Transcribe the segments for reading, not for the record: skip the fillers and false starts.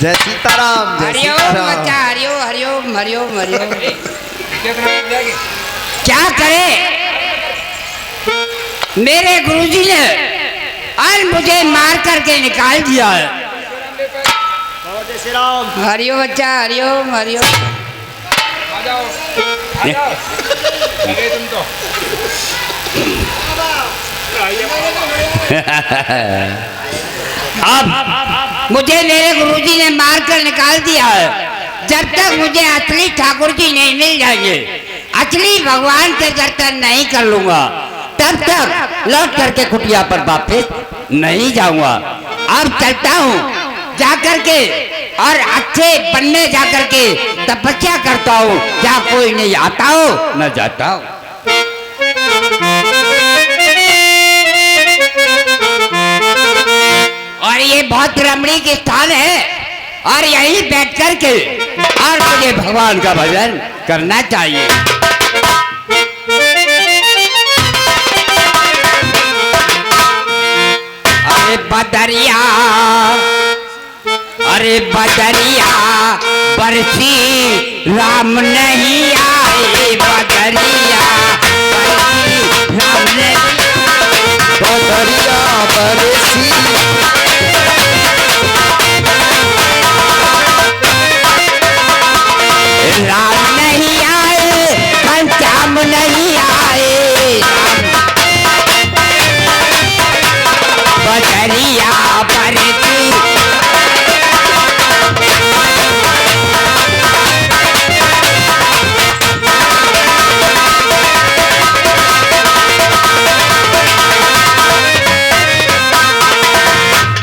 जय सीताराम, जय हरिओम सीताराम। बच्चा, हरिओम हरिओम हरिओम हरिओम। क्या करे, मेरे गुरुजी ने आज मुझे मार करके निकाल दिया है। जय श्री राम। हरिओम बच्चा, हरिओम हरिओम। आ जाओ तुम तो। अब मुझे मेरे गुरुजी ने मार कर निकाल दिया है। जब तक मुझे असली ठाकुर जी नहीं मिल जाएंगे, असली भगवान के दर्शन नहीं कर लूंगा, तब तक लौट करके कुटिया पर वापस नहीं जाऊंगा। अब चलता हूँ जाकर के और अच्छे बनने जाकर के तपस्या करता हूँ, जहाँ कोई नहीं आता हो न जाता हो। और ये बहुत रमणीक स्थान है और यहीं बैठ कर के और मुझे भगवान का भजन करना चाहिए। अरे बदरिया, अरे बदरिया बरसी राम नहीं आए, बदरिया बरसी राम नहीं आए, बदरिया बरसी राम नहीं आए, पंचाम नहीं आए, बदरिया बरसी।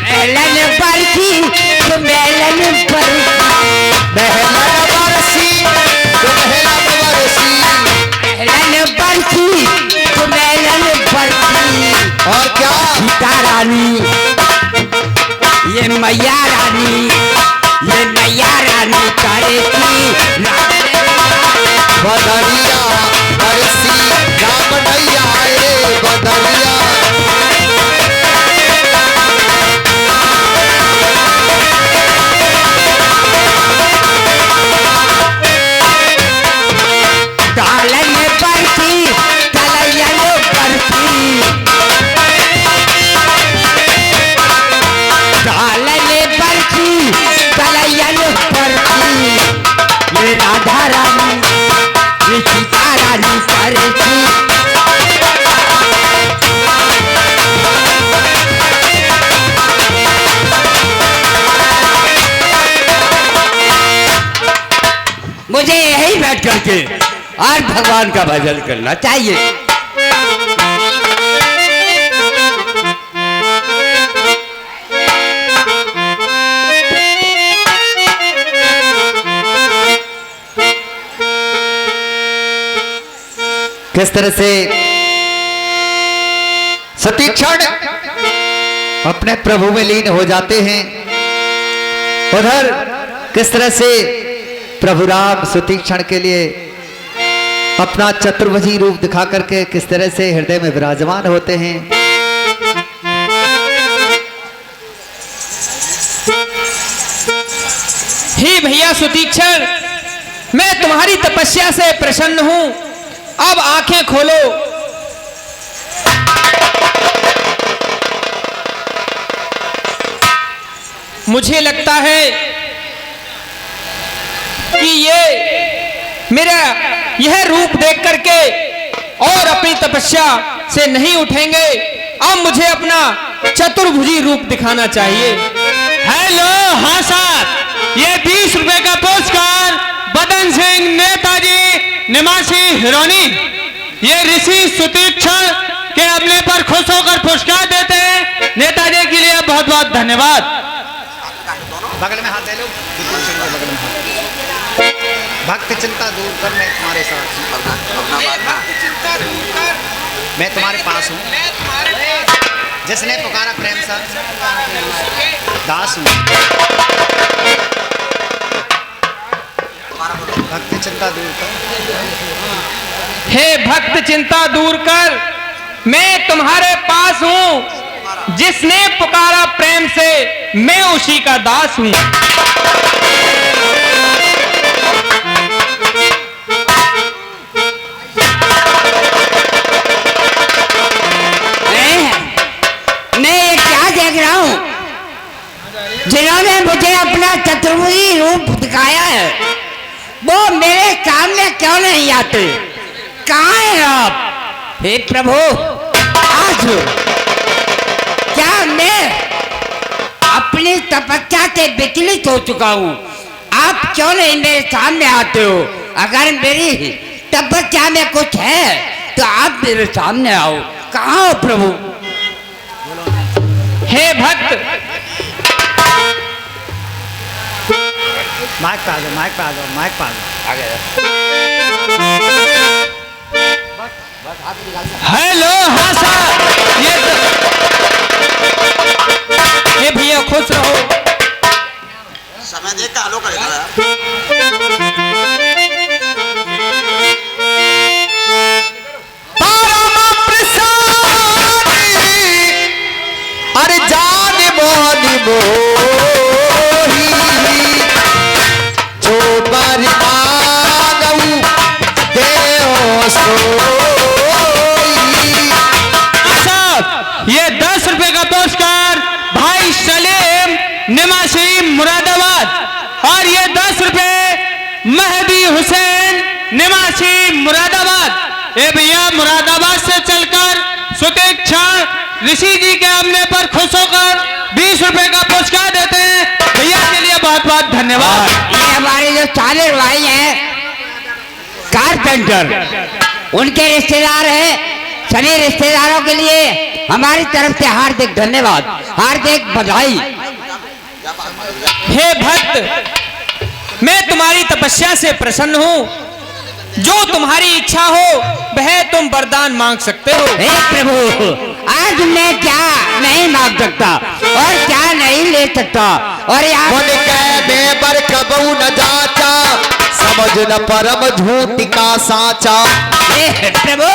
मेलन बरसी तो मेलन बरसी, बहलन बरसी तो बहलन बरसी। मेलन बरसी तो मेलन बरसी। और क्या? सीता रानी, ये मैया रानी, ये मैया रानी करेगी बदरिया बरसी राम नहीं आए, बदरिया। डालन बरसी कलयन बरसी, डालन बरसी कलयन बरसी। ये राधा रानी, ये सीता रानी करेगी। मुझे यही बैठ करके और भगवान का भजन करना चाहिए। किस तरह से सतीक्षण अपने प्रभु में लीन हो जाते हैं, उधर किस तरह से प्रभु राम सुतीक्षण के लिए अपना चतुर्भुजी रूप दिखा करके किस तरह से हृदय में विराजमान होते हैं। ही भैया सुतीक्षण, मैं तुम्हारी तपस्या से प्रसन्न हूं। अब आंखें खोलो। मुझे लगता है कि ये मेरा यह रूप देख करके और अपनी तपस्या से नहीं उठेंगे। अब मुझे अपना चतुर्भुजी रूप दिखाना चाहिए। हेलो, हाँ साहब, ये 20 रुपए का पुरस्कार बदन सिंह नेताजी निवासी हिरोनी, ये ऋषि सुतीक्षण के अपने पर खुश होकर पुरस्कार देते हैं। नेताजी के लिए बहुत बहुत धन्यवाद। बगल में हाथ दे लो, बगल में हाथ। भक्त चिंता दूर कर, मैं तुम्हारे साथ हूँ, मैं तुम्हारे पास हूँ। जिसने पुकारा प्रेम सा दास हूँ। भक्त चिंता दूर कर, हे भक्त चिंता दूर कर, मैं तुम्हारे पास हूँ। जिसने पुकारा प्रेम से, मैं उसी का दास हूँ। मुझे अपना चतुर्भुजी रूप दिखाया है, वो मेरे सामने क्यों नहीं आते? कहाँ हैं आप? हे प्रभु, आज क्या मैं अपनी तपस्या से विचलित हो चुका हूँ? आप क्यों नहीं मेरे सामने आते हो? अगर मेरी तपस्या में कुछ है तो आप मेरे सामने आओ। कहाँ हो प्रभु? हे भक्त, माइक पे आ जाओ, माइक पे आ जाओ, माइक पे आ जाओ। हेलो, हाँ साहब, ये भैया खुश रहो। समय देख के हेलो करेगा। अरे जान मोहनी मोही जो बर मांगू देओ सोई। साहब, ये 10 रुपए का पुरस्कार भाई सलीम निमाशी मुरादाबाद, और ये 10 रुपए महदी हुसैन निमाशी मुरादाबाद। ये भैया मुरादाबाद से चलकर सुतीक्षण ऋषि जी के आमने पर खुश होकर 20 रुपए का पुरस्कार देते हैं। भैया के लिए बहुत बहुत धन्यवाद। ये हमारे जो साले भाई हैं कारपेंटर, उनके रिश्तेदार हैं। सभी रिश्तेदारों के लिए हमारी तरफ से हार्दिक धन्यवाद, हार्दिक बधाई। हे भक्त, मैं तुम्हारी तपस्या से प्रसन्न हूँ। जो तुम्हारी इच्छा हो वह तुम वरदान मांग सकते हो। हे प्रभु, आज मैं क्या नहीं मांग सकता और क्या नहीं ले सकता, और यहाँ मन कह बेबर कबू न जाचा, समझ न परम झूठ का साचा। हे प्रभु,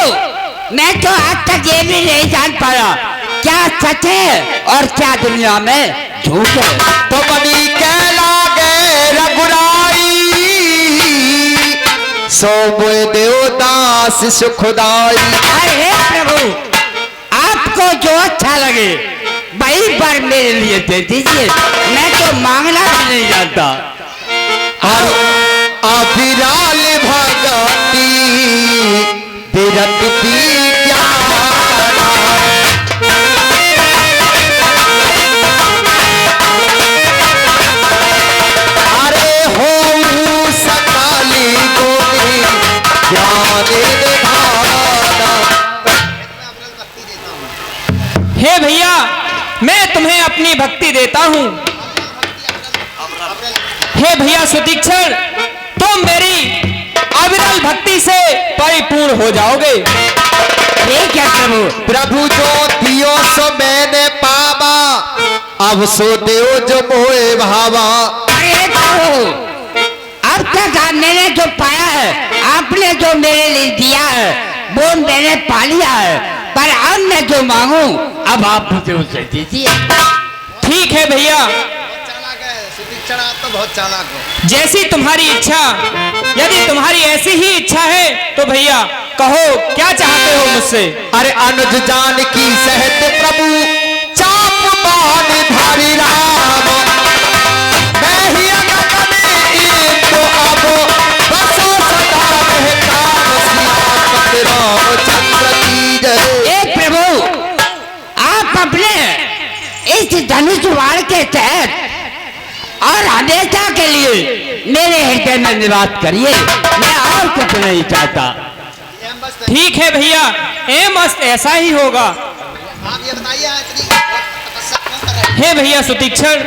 मैं तो आज तक ये भी नहीं जान पाया क्या सच है और क्या दुनिया में झूठ है। तो मनी कह लागे रघुराई, सो मोए देवदास सुखदाई। अरे प्रभु, आपको जो अच्छा लगे वही पर मेरे लिए दे दीजिए, मैं तो मांगना भी नहीं जानता। अविराल भगती विरक्ति अरे हो सकाली गोरी हे भैया, मैं तुम्हें अपनी भक्ति देता हूँ। हे भैया सुतीक्षण, तुम मेरी अविरल भक्ति से परिपूर्ण हो जाओगे। ठीक है प्रभु। प्रभु जो दियो सो मैंने पावा, अब सो देव जो मोए भावा। अरे प्रभु, अब तक मैंने जो पाया है, आपने जो मेरे लिए दिया है वो मैंने पा लिया है, पर अब मैं जो मांगू अब आप मुझे उसे दीजिए। ठीक है भैया, तो बहुत चालाक हो। जैसी तुम्हारी इच्छा। यदि तुम्हारी ऐसी ही इच्छा है तो भैया कहो, क्या चाहते हो मुझसे? अरे अनुज जान की सहत प्रभु, चाप बाण धारी राम। मैं ही अगन में तो अब बसो सदा मेहताब, सियापत रामचंद्र की जय। ए प्रभु, आप अपने इस धनुष वाण के तहत और हमेशा के लिए मेरे हृदय में निवास करिए, मैं और कुछ नहीं चाहता। ठीक है भैया, एम मस्त ऐसा ही होगा। आप ये बताइए, हे भैया सुतीक्षण,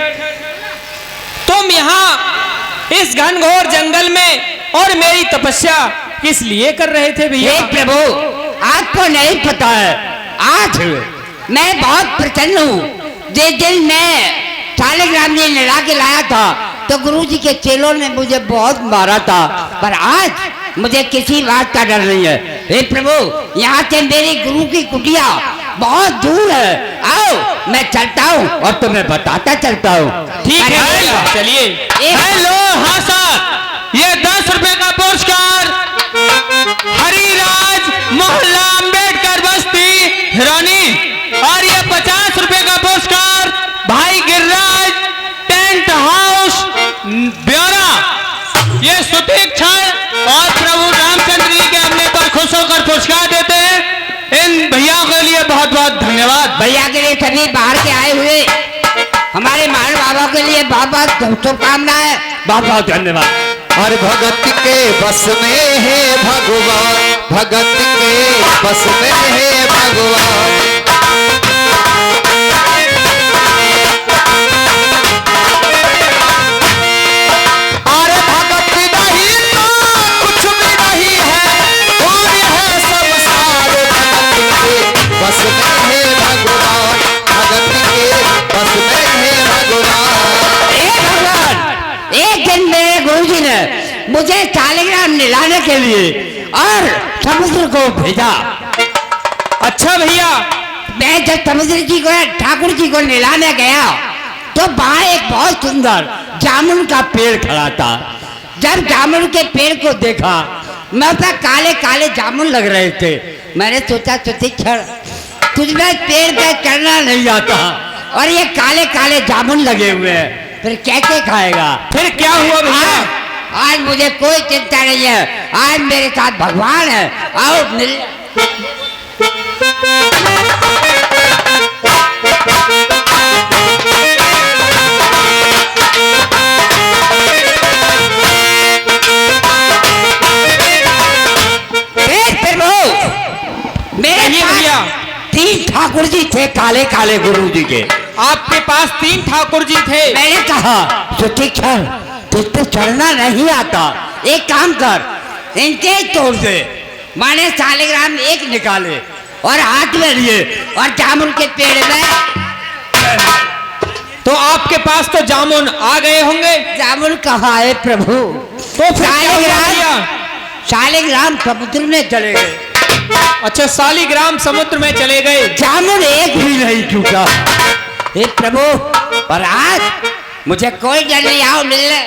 तुम यहाँ इस घनघोर जंगल में और मेरी तपस्या किस लिए कर रहे थे भैया? हे प्रभु, आपको नहीं पता है, आज मैं बहुत प्रसन्न हूँ। जिस दिन मैं शालिग्राम जी लड़ा के लाया था तो गुरुजी के चेलों ने मुझे बहुत मारा था, पर आज मुझे किसी बात का डर नहीं है। हे प्रभु, यहाँ से मेरी गुरु की कुटिया बहुत दूर है। आओ, मैं चलता हूँ और तुम्हें बताता चलता हूँ। ठीक है भैया, चलिए। हेलो, हाँ साहब, ये 10 रुपए का पुरस्कार हरिराज मोहल्ला अंबेडकर बस्ती हिरानी, और ये 50 रुपए का पुरस्कार भाई गिरिराज टेंट हाउस ये सुतीक्षण और प्रभु रामचंद्र जी के हमने पर खुश होकर पुरस्कार देते हैं। इन भैया के लिए बहुत बहुत धन्यवाद। भैया के लिए सभी बाहर के आए हुए हमारे महान बाबा के लिए बहुत बहुत शुभकामनाएं, बहुत बहुत धन्यवाद। और भगत के बस में है भगवान, भगत के बस में है भगवान। अरे भगत नहीं तो कुछ भी नहीं है, और है संसार भगत के बस में है भगवान, भगत के बस में है भगवान। भगवान, एक दिन मेरे गुरुजी ने मुझे शालिग्राम नहलाने के लिए और समुद्र को भेजा। अच्छा भैया, मैं जब समुद्र जी को ठाकुर जी को नहलाने गया तो वहां एक बहुत सुंदर जामुन का पेड़ खड़ा था। जब जामुन के पेड़ को देखा, मैं पर काले काले जामुन लग रहे थे। मैंने सोचा सुतीक्षण, तुझमें पेड़ पे चढ़ना नहीं आता और ये काले काले जामुन लगे हुए हैं, फिर कैसे खाएगा? फिर क्या हुआ भैया? आज मुझे कोई चिंता नहीं है, आज मेरे साथ भगवान है। आओ मिल। मेरे भैया तीन ठाकुर जी थे, काले काले गुरु जी के। आपके पास 3 ठाकुर जी थे। मैंने कहा सुतीक्षण, तुझको चढ़ना नहीं आता, एक काम कर, इनके तोड़ दे। मैंने शालिग्राम एक निकाले और हाथ में लिए और जामुन के पेड़ में। तो आपके पास तो जामुन आ गए होंगे। जामुन कहाँ है प्रभु? तो फिर क्या हुआ भैया? शालिग्राम समुद्र में चले गए। अच्छा, शालिग्राम समुद्र में चले गए। जामुन एक भी नहीं टूटा। हे प्रभु, पर आज मुझे कोई डर नहीं, आओ मिलने।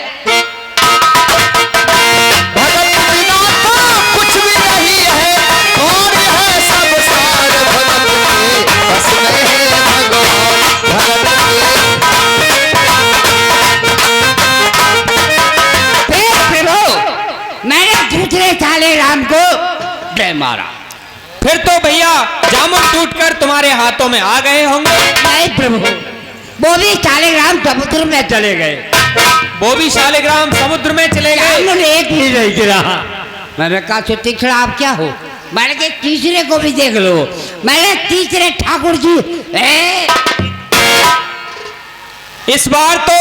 भगत बिना तो कुछ भी नहीं है, और है सब सार भगत के बस में है भगवान, भगत के। फिर प्रभु, मैंने दूसरे शालिग्राम को डे मारा। फिर तो भैया जामुन टूटकर तुम्हारे हाथों में आ गए होंगे। नहीं प्रभु, वो भी शालिग्राम समुद्र में चले गए। वो भी शालिग्राम समुद्र में चले गए। जामुन एक भी नहीं गिरा। मैंने कहा सुतीक्षण, आप क्या हो? मैंने कहा तीसरे को भी देख लो। मैंने तीसरे ठाकुर जी इस बार तो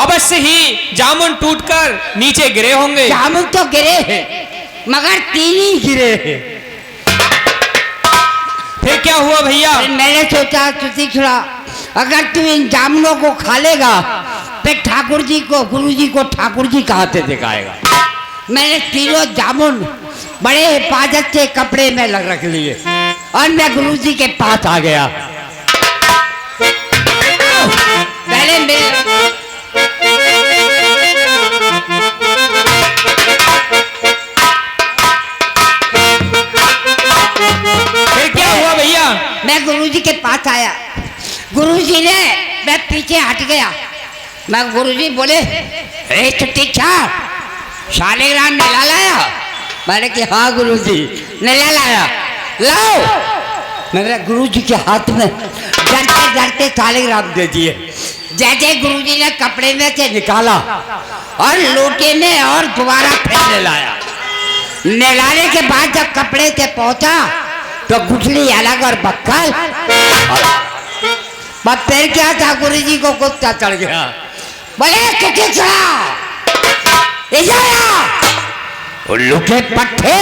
अवश्य ही जामुन टूटकर नीचे गिरे होंगे। जामुन तो गिरे हैं, मगर 3 ही गिरे हैं। फिर क्या हुआ भैया? मैंने सोचा सुतीक्षण, अगर तू इन जामुनों को खा लेगा तो ठाकुर जी को, गुरु जी को ठाकुर जी कहते दिखाएगा। मैंने तीनों जामुन बड़े हिफाजत से कपड़े में रख लिए और मैं गुरु जी के पास आ गया। पहले फिर क्या हुआ भैया? मैं गुरुजी के पास आया। गुरुजी ने, मैं पीछे हट गया। मैं गुरुजी बोले, ए सुतीक्षण, शालिग्राम नहला लाया? मैंने कहा हाँ गुरुजी, नहला लाया, लाओ। मैंने गुरुजी के हाथ में डरते डरते शालिग्राम दे दिए। जैसे गुरुजी ने कपड़े में से निकाला और लोटे में और दोबारा फिर नहलाया। नहलाने के बाद जब कपड़े से पहुंचा तो गुठली अलग और बक्कल। फिर क्या था, गुरु जी को गुस्सा चढ़ गया। बोले उल्लू के पट्टे,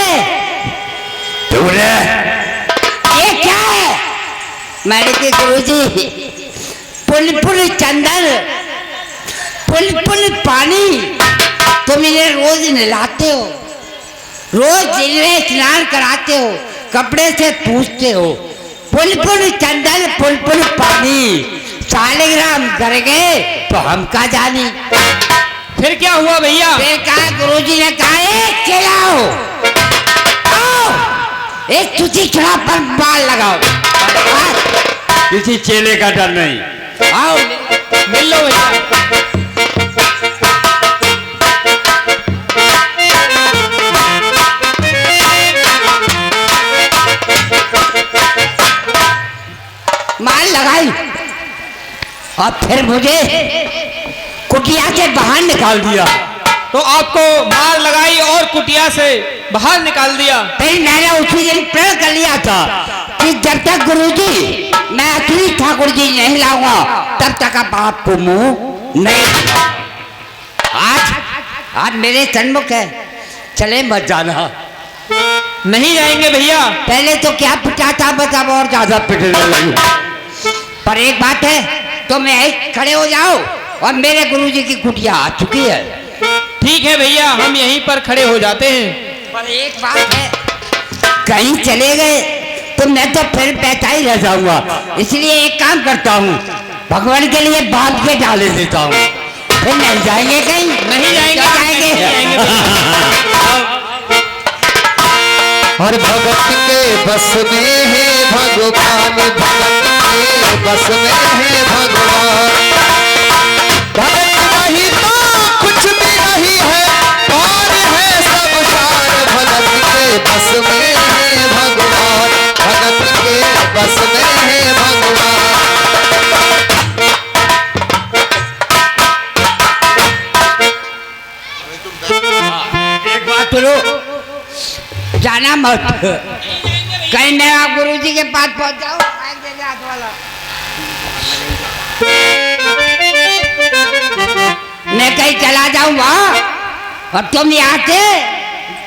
ये क्या है? मैंने कहा गुरु जी, पुल चंदन, पुल पानी तुम इन्हें रोज नहलाते हो, रोज इन्हें स्नान कराते हो, कपड़े से पूछते हो। पुल चंदन, पुल पानी, शालिग्राम डर गए तो हम का जानी। फिर क्या हुआ भैया? फिर कहा गुरुजी ने कहा, चलाओ, आओ, एक सुतीक्षण पर बाल लगाओ। किसी चेले का डर नहीं, आओ मिल लो भैया। फिर मुझे कुटिया से बाहर निकाल दिया। तो आपको मार लगाई और कुटिया से बाहर निकाल दिया। फिर मैंने उसी दिन प्रण कर लिया था कि जब तक गुरुजी मैं असली ठाकुर जी नहीं लाऊंगा तब तक आप आपको मुंह नहीं दिखाऊंगा। आज मेरे सन्मुख है, चले मत जाना। नहीं जाएंगे भैया। पहले तो क्या पिटा था बस अब और ज्यादा पिटने लगी। पर एक बात है, तुम यहीं खड़े हो जाओ और मेरे गुरुजी की कुटिया आ चुकी है। ठीक है भैया, हम यहीं पर खड़े हो जाते हैं। पर एक बात है, कहीं चले गए तो मैं तो फिर पैसा ही रह जाऊंगा। इसलिए एक काम करता हूँ, भगवान के लिए बांध के डाले देता हूँ। फिर नहीं जाएंगे कहीं? नहीं जाएंगे, क्यों जाएंगे? और भगत के बस में है भगवान, भगत के बस में है भगवान। भगत नहीं तो कुछ भी नहीं है, और है सब सार। भगत के बस में है भगवान, भगत के बस में है भगवान। एक बात सुनो, जाना मत। कहीं मैं आप गुरुजी के पास पहुंच जाऊं। मैं कहीं चला जाऊं वहां और तुम यहाँ से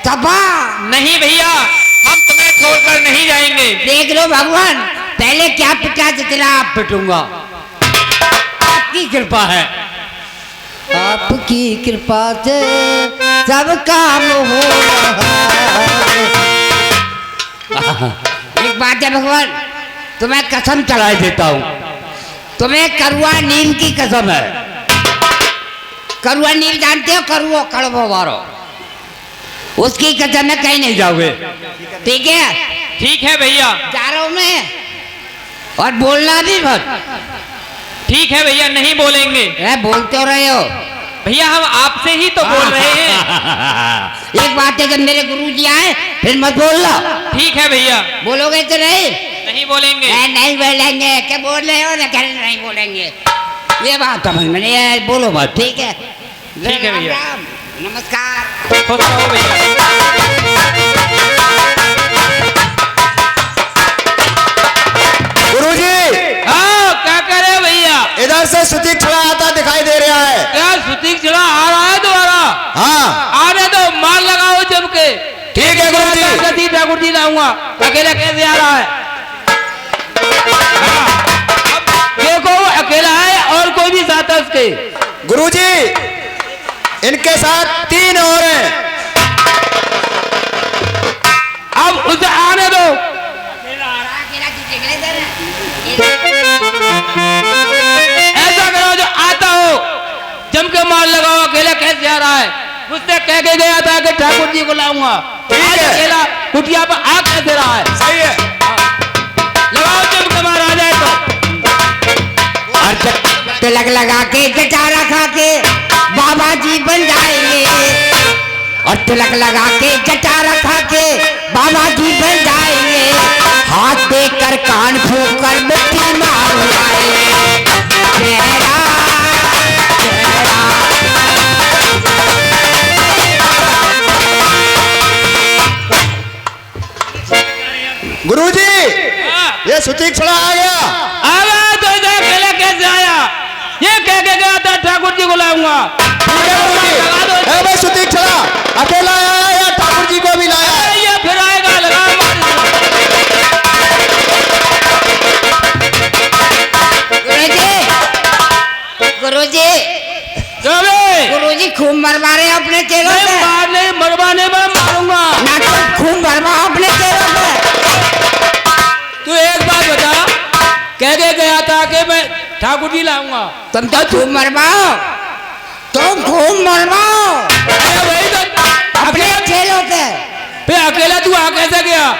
सफा। नहीं भैया, हम तुम्हें छोड़कर नहीं जाएंगे। देख लो भगवान, पहले क्या पिटा जितना आप पिटूंगा। आपकी कृपा है, आपकी कृपा से सब काम हो रहा है। एक बात है भगवान, तुम्हें कसम चढ़ा देता हूँ, तुम्हें करुआ नीम की कसम है। करुआ नीम जानते हो? करुओ कड़वो वारो, उसकी कसम में कहीं नहीं जाओगे। ठीक है? ठीक है भैया। जा रहा हूं मैं, और बोलना भी मत। ठीक है भैया, नहीं बोलेंगे। बोलते हो रहे हो भैया, हम आपसे ही तो बोल रहे हैं। एक बात है, जब मेरे गुरुजी आए फिर मत बोलना। ठीक है भैया। बोलोगे तो नहीं? नहीं बोलेंगे। नहीं बोलेंगे। क्या बोल रहे हो ना? नहीं बोलेंगे। ये बात समझ में नहीं है, बोलो मत। ठीक है? ठीक है भैया। राम राम, नमस्कार। खुश रहो भैया। गुरुजी, हाँ, क्या कह रहे हो भैया? इधर से सुतीक छड़ा आता दिखाई दे रहा है। क्या सुतीक चढ़ा आ रहा है दोबारा? हाँ, आने दो, मार लगाओ जम के। ठीक है गुरुजी। ठाकुर जी लाऊंगा, अकेला कैसे आ रहा है? हाँ, अब देखो वो अकेला है और कोई भी साथ है उसके। गुरुजी, इनके साथ 3 और हैं। अब उसे आने दो। ऐसा करो जो आता हो, जम के मार लगाओ। अकेला कैसे आ रहा है? मुझसे कह के गया था कि ठाकुर जी को लाऊंगा। ठीक आज है। अकेला कुटिया पर आ कैसे रहा है? सही है। लगाओ जम के मार आ जाए तो। तिलक लगा के जटारा खा के बाबा जी बन जाएंगे। और तिलक लगा के जटारा खा के बाबा जी बन जाएंगे। हाथ देकर कान फूंक कर मिट्टी मार जाएंगे। चेहरा चेहरा गुरुजी, ये सुतीक छड़ा आ गया। आया तो इधर अकेला कैसे आया? ये कह के गया था ठाकुर जी को लाऊंगा। ठीक है गुरुजी। ए भाई सुतीक छड़ा अकेला आया या ठाकुर जी को भी लाया? ये फिर आएगा, लगा गुरुजी, गुरुजी खूब मरवा रहे हैं अपने चेहरों पे। मारने मरवाने में मारूंगा ना तो खूब मरवाओ अपने चेहरों पे। तू एक बात बता, कह के गया था कि मैं ठाकुर जी लाऊंगा। तुम तो खूब मरवाओ, तुम खूब मरवाओ अरे भाई तो अपने चेहरों पे। फिर अकेला तू आ कैसे गया?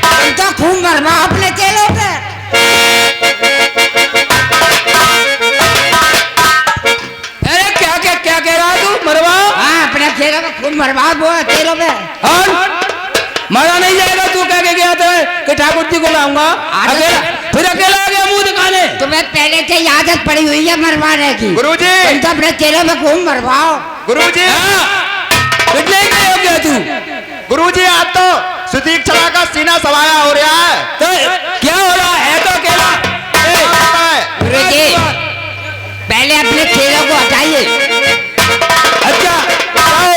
तुम तो खूब मरवाओ अपने चेहरों पे। अरे क्या कह रहा है तू? मरवा। हाँ, अपने चेहरों पे खूब मरवाओ, वो चेहरों पे। और मारा नहीं जाएगा? तू कह के गया था कि ठाकुर जी को लाऊंगा। अकेला फिर अकेला आ गया मुंह दिखाने। तुम्हें पहले से ही आदत पड़ी हुई है मरवाने की। गुरुजी तुम तो अपने चेहरे में खूब मरवाओ। गुरुजी कितने के हो गया तू? गुरुजी आज तो सुतीक्षणा का सीना सवाया हो रहा है। तो क्या हो रहा है? तो अकेला गुरुजी पहले अपने चेहरे को हटाइए। अच्छा जाओ,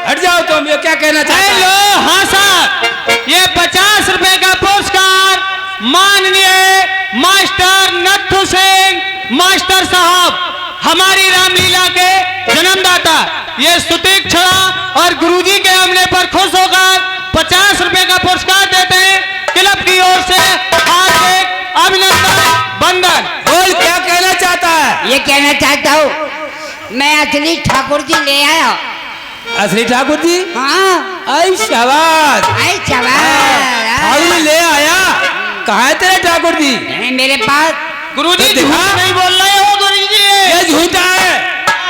हट जाओ तुम। ये क्या कहना चाहते हैं? हेलो, हाँ साहब, ये 50 रुपए का पुरस्कार माननीय मास्टर नथु सिंह मास्टर साहब, हमारी रामलीला के जन्मदाता, ये सुतीक्षणा और गुरुजी के हमले पर खुश होकर 50 रुपए का पुरस्कार देते हैं। क्लब की ओर से हार्दिक अभिनंदन बंदन। बोल, क्या कहना चाहता है? ये कहना चाहता हूँ मैं असली ठाकुर जी ले आया। असली ठाकुर जी? हाँ आई शाबाश, आई चवार ठाकुर जी ले आया। कहाँ है तेरे ठाकुर जी? मेरे पास। गुरुजी तो झूठ दिखा। नहीं बोल रहे हो गुरुजी। ये झूठा है।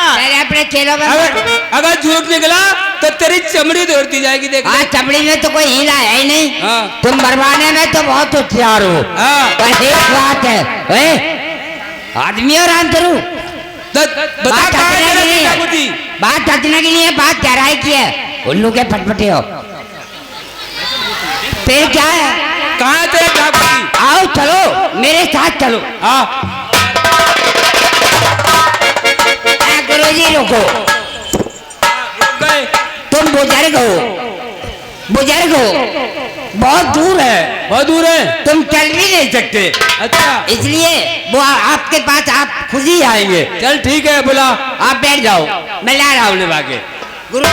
पहले अपने चेहरों में अगर झूठ निकला तो तेरी चमड़ी तोड़ती जाएगी। देख ले। हाँ, चमड़ी में तो कोई हीला है ही नहीं। हाँ। तुम मरवाने में तो बहुत होशियार हो। हाँ। पर एक बात है, आदमी और अंतरू बता बात कहाँ है हटने तेरा की नहीं ठाकुर जी? है, बात हटने की नहीं है, बात गहराई की है। उल्लू के फटफटे हो। फिर क्या है? कहाँ है तेरे ठाकुर जी? आओ चलो मेरे साथ चलो। हाँ गुरुजी रुको, गए। तुम बुजुर्ग हो, बुजुर्ग हो, बहुत दूर है, बहुत दूर है। तुम चल भी नहीं सकते, अच्छा इसलिए वो आपके पास आप खुद ही आएंगे। चल ठीक है, बुला। आप बैठ जाओ, मैं ला रहा हूँ निभा के। गुरु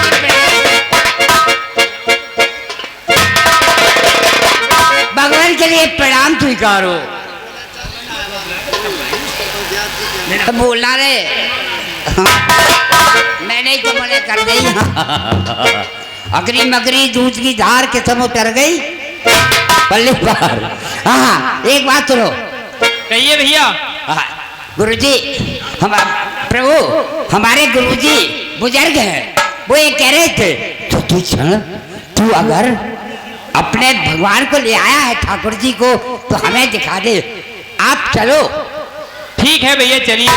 भगवान के लिए प्रणाम स्वीकारो। बोलना रे मैंने ही तो मने कर दी। अकरी मकरी दूध की धार के समय उतर गई पल्ली पार। हाँ, एक बात सुनो। कहिए भैया। गुरुजी, हम प्रभु हमारे गुरुजी बुजुर्ग हैं, वो ये कह रहे थे तो तू अगर अपने भगवान को ले आया है ठाकुर जी को तो हमें दिखा दे। आप चलो। ठीक है भैया, चलिए।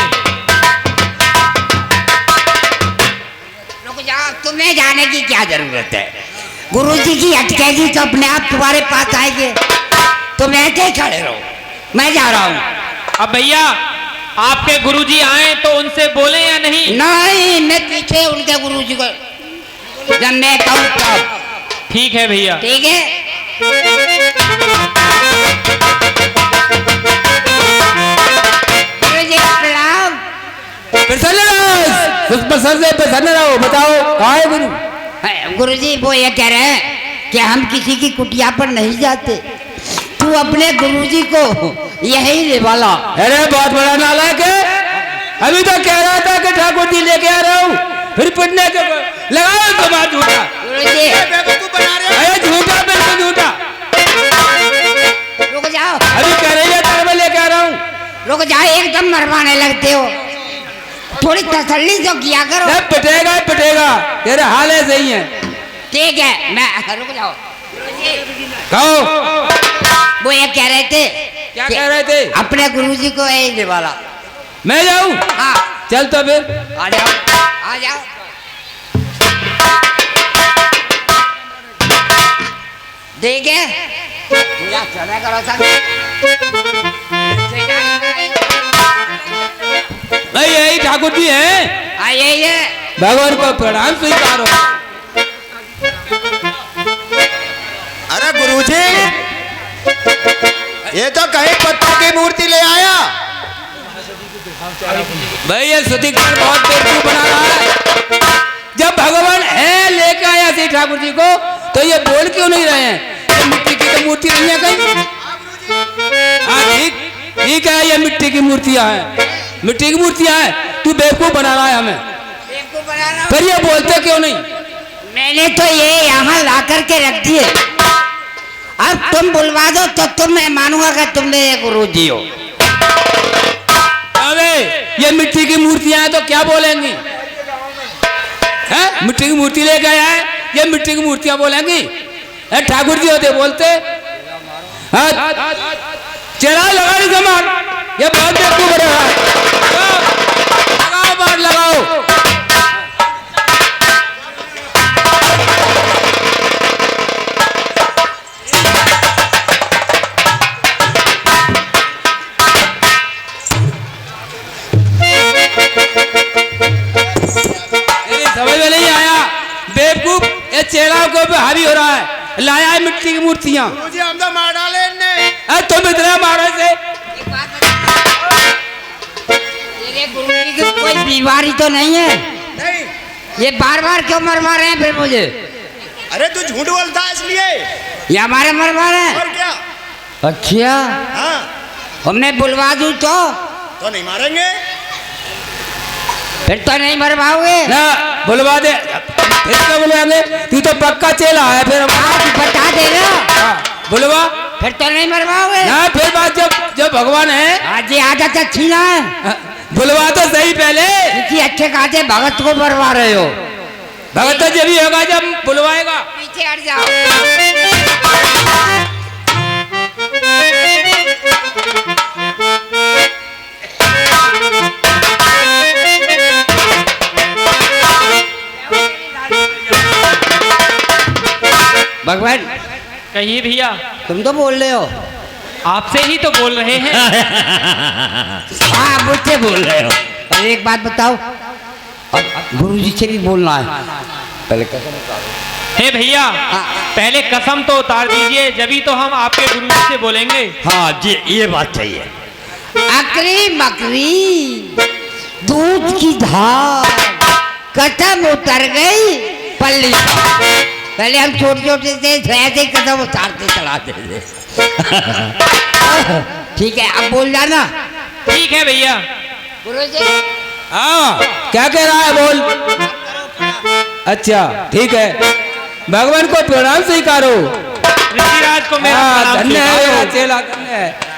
रुक जाओ, तुम्हें जाने की क्या जरूरत है? गुरुजी की अटकेगी तो अपने आप तुम्हारे पास आएंगे। तुम ऐसे ही खड़े रहो, मैं जा रहा हूँ। अब भैया आपके गुरुजी आए तो उनसे बोले या नहीं? नहीं, मैं पीछे उनके गुरुजी को जब मैं कहूँ तब। ठीक है भैया। ठीक है। गुरुजी प्रणाम। प्रसन्न रहो। बताओ कहाँ है गुरु? गुरुजी वो ये कह रहे हैं कि हम किसी की कुटिया पर नहीं जाते, तू अपने गुरुजी को यही ले वाला। अरे बहुत बड़ा नालायक है। अभी तो कह रहा था कि ठाकुर जी लेके आ रहा हूँ, फिर पिटने के लगाओ तो बात झूठा। गुरुजी अरे झूठा, बिल्कुल झूठा। रुक जाओ, अभी कह रही है तेरे में लेके आ रहा हूँ। रुक जाओ, एकदम मरवाने लगते हो। थोड़ी तसल्ली तो किया करो। जब पिटेगा ही पिटेगा, तेरे हाल है सही है। ठीक है, मैं रुक जाओ। कहो वो ये कह रहे थे क्या कि कह रहे थे? अपने गुरुजी को यही ले वाला। मैं जाऊँ? हाँ, चल तो फिर आ जाओ, आ जाओ। ठीक है, पूजा चला करो सब। भाई यही ठाकुर जी हैं। हाँ, यही है। भगवान को प्रणाम स्वीकारो। अरे गुरुजी, ये तो कहीं पत्थर की मूर्ति ले आया। भाई ये सुदीक्षण बहुत बेवकूफ बना रहा है। जब भगवान है लेके आया श्री ठाकुर जी को तो ये बोल क्यों नहीं रहे हैं? ये मिट्टी की तो मूर्ति नहीं है कहीं। हाँ ठीक है, ये मिट्टी की मूर्तियां हैं, मिट्टी की मूर्तियां हैं। तू बेवकूफ बना रहा है हमें। बेवकूफ बना रहा हूँ। फिर ये बोलते क्यों नहीं? मैंने तो ये यहाँ ला करके रख दिए। अब तुम बुलवा दो तो तुम मैं मानूंगा कि तुम मेरे गुरुजी हो। अबे ये मिट्टी की मूर्तियां हैं तो क्या बोलेंगी? हैं? मिट्टी की मूर्ति लेके आया है, ये मिट्टी की मूर्तियां बोलेंगी? ठाकुर जी होते बोलते। हाँ? चला लगा नहीं सामान, ये बहुत बेवकूफ बन रहा है। लगाओ बार लगाओ। समझ में नहीं आया बेवकूफ, ये चेहरा को पे हावी हो रहा है, लाया है मिट्टी की मूर्तियां। मुझे हम तो मार डाले इनने। तुम इतना मारो से। तेरे गुरुजी की कोई बीमारी तो नहीं है? नहीं। ये बार बार क्यों मरवा रहे हैं फिर मुझे? अरे तू झूठ बोलता है इसलिए। ये हमारे मरवा रहे हैं? और क्या? अच्छा, हाँ हमने बुलवा दूं तो नहीं मारेंगे। फिर तो नहीं मरवाओगे ना बुलवा दे, फिर क्या बुलवा दे, तू तो पक्का चेला है। फिर आज बता देना। बुलवा, फिर तो नहीं मरवाओगे ना फिर बात जब भगवान है। आज ये आदत अच्छी ना है। बुलवा तो सही पहले। किसी अच्छे खाते भगत को मरवा रहे हो। भगत तो जब ही होगा जब बुलवाएगा। पीछे हट जाओ। भगवान कहिए भैया, तुम तो बोल रहे हो। आपसे ही तो बोल रहे हैं। हाँ, मुझसे बोल रहे हो। और एक बात बताओ, गुरुजी से भी बोलना है। पहले कसम उतारो। हे भैया, पहले कसम तो उतार दीजिए, जभी तो हम आपके गुरु जी से बोलेंगे। हाँ जी, ये बात चाहिए। अकरी मकरी दूध की धार कदम उतर गई पल्ली पर। पहले हम छोटे छोटे थे, ऐसे ही कदम उतारते चढ़ाते थे। ठीक है, अब बोल जाना। ठीक है भैया। गुरुजी, हाँ क्या कह रहा है बोल। अच्छा ठीक है, भगवान को प्रणाम स्वीकारो। ऋषिराज को मेरा हाँ, प्रणाम धन्य है स्वीकारो। मेरा चेला, धन्य है।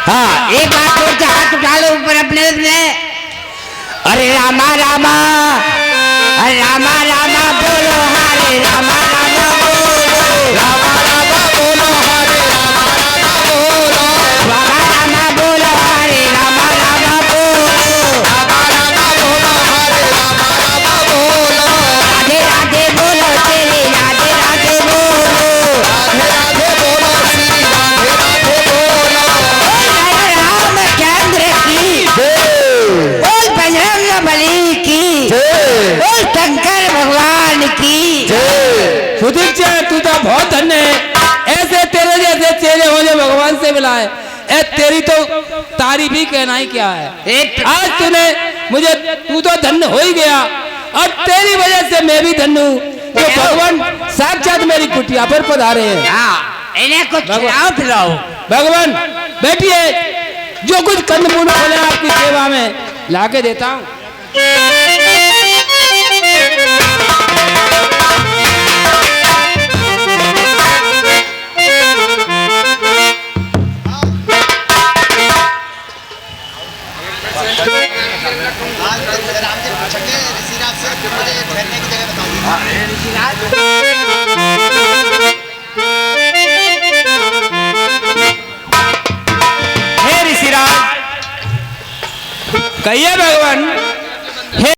हाँ, एक बात बोल के हाथ उठा लो ऊपर अपने अपने। अरे रामा रामा, अरे रामा रामा बोलो, हरे रामा रामा बोलो, रामा रामा बोलो, हरे रामा रामा बोलो, रामा रामा बोलो, हरे रामा रामा बोलो, रामा रामा बोलो, हरे रामा रामा बोलो, राधे राधे बोलो, तेरे राधे राधे बोलो, राधे राधे बोलो, श्री राधे राधे बोलो। रामचंद्र की बोल, बजरंगबली की बोल, शंकर भगवान की। सुदीक्षा, तू तो बहुत धन्य है, ऐसे तेरे जैसे चेले हो जो भगवान से मिलाए। ए तेरी तो तारीफ ही कहना ही क्या है। आज तूने मुझे, तू तो धन्य हो ही गया, और तेरी वजह से मैं भी धन्य हूँ जो भगवान साक्षात मेरी कुटिया पर पधारे हैं। हाँ, इन्हें कुछ खिलाओ पिलाओ। भगवान बैठिए, जो कुछ कंदमूल खोले आपकी सेवा में लाके देता हूँ। राम जी पूछेंगे ऋषिराज से कि मुझे ठहरने की जगह बताओ। हे ऋषिराज, कहिए भगवान।